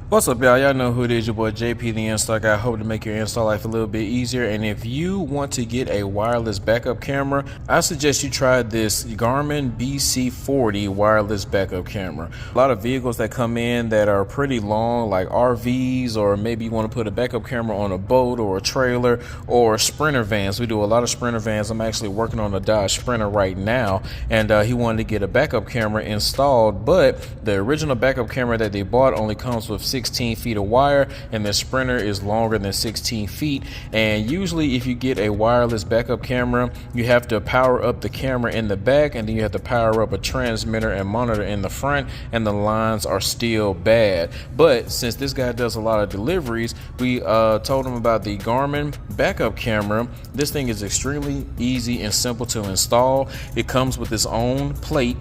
What's up, y'all? Y'all know who it is, your boy JP the Install Guy. I hope to make your install life a little bit easier. And if you want to get a wireless backup camera, I suggest you try this Garmin BC 40 wireless backup camera. A lot of vehicles that come in that are pretty long, like RVs, or maybe you want to put a backup camera on a boat or a trailer, or Sprinter vans. We do a lot of Sprinter vans. I'm actually working on a Dodge Sprinter right now, and he wanted to get a backup camera installed, but the original backup camera that they bought only comes with 16 feet of wire, and the Sprinter is longer than 16 feet. And usually if you get a wireless backup camera, you have to power up the camera in the back, and then you have to power up a transmitter and monitor in the front, and the lines are still bad. But since this guy does a lot of deliveries, we told him about the Garmin backup camera. This thing is extremely easy and simple to install. It comes with its own plate.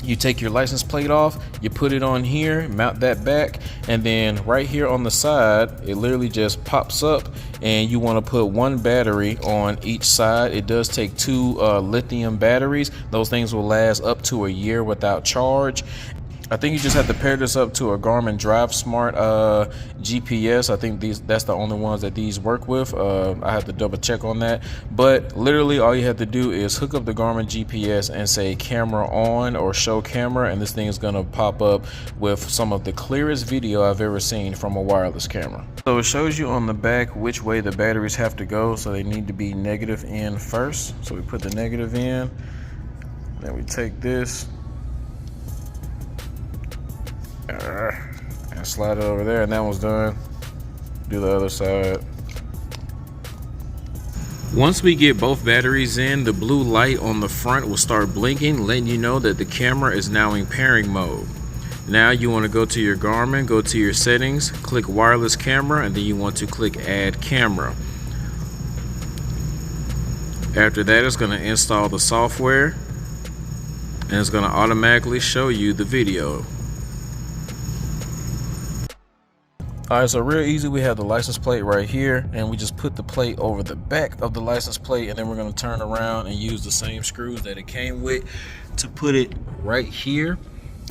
You take your license plate off, you put it on here, mount that back, and then right here on the side, it literally just pops up, and you want to put one battery on each side. It does take two lithium batteries. Those things will last up to a year without charge. I think you just have to pair this up to a Garmin Drive Smart GPS. I think that's the only ones that these work with. I have to double check on that. But literally all you have to do is hook up the Garmin GPS and say camera on or show camera, and this thing is gonna pop up with some of the clearest video I've ever seen from a wireless camera. So it shows you on the back which way the batteries have to go. So they need to be negative in first. So we put the negative in, then we take this and slide it over there, and that one's done. Do the other side. Once we get both batteries in, the blue light on the front will start blinking, letting you know that the camera is now in pairing mode. Now you want to go to your Garmin, go to your settings, click wireless camera, and then you want to click add camera. After that, it's going to install the software, and it's going to automatically show you the video. Alright, so real easy. We have the license plate right here, and we just put the plate over the back of the license plate, and then we're going to turn around and use the same screws that it came with to put it right here,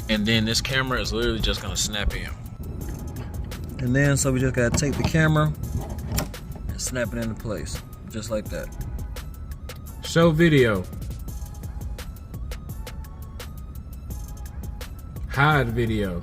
and then this camera is literally just going to snap in. And then so we just got to take the camera and snap it into place, just like that. Show video. Hide video.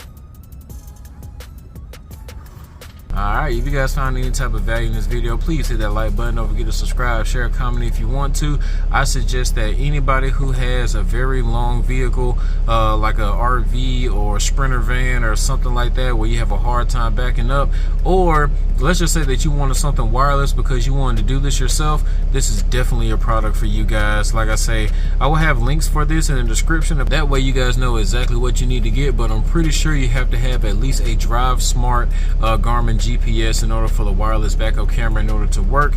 Alright, if you guys found any type of value in this video, please hit that like button. Don't forget to subscribe, share, comment if you want to. I suggest that anybody who has a very long vehicle, like a RV or a Sprinter van or something like that, where you have a hard time backing up, or let's just say that you wanted something wireless because you wanted to do this yourself, this is definitely a product for you guys. Like I say, I will have links for this in the description. That way you guys know exactly what you need to get, but I'm pretty sure you have to have at least a Drive Smart Garmin GPS in order for the wireless backup camera in order to work.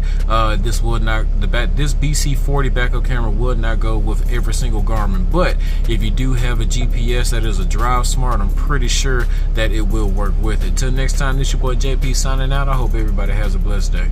This BC 40 backup camera would not go with every single Garmin, but if you do have a GPS that is a Drive Smart, I'm pretty sure that it will work with it. Till next time, this your boy JP signing out. I hope everybody has a blessed day.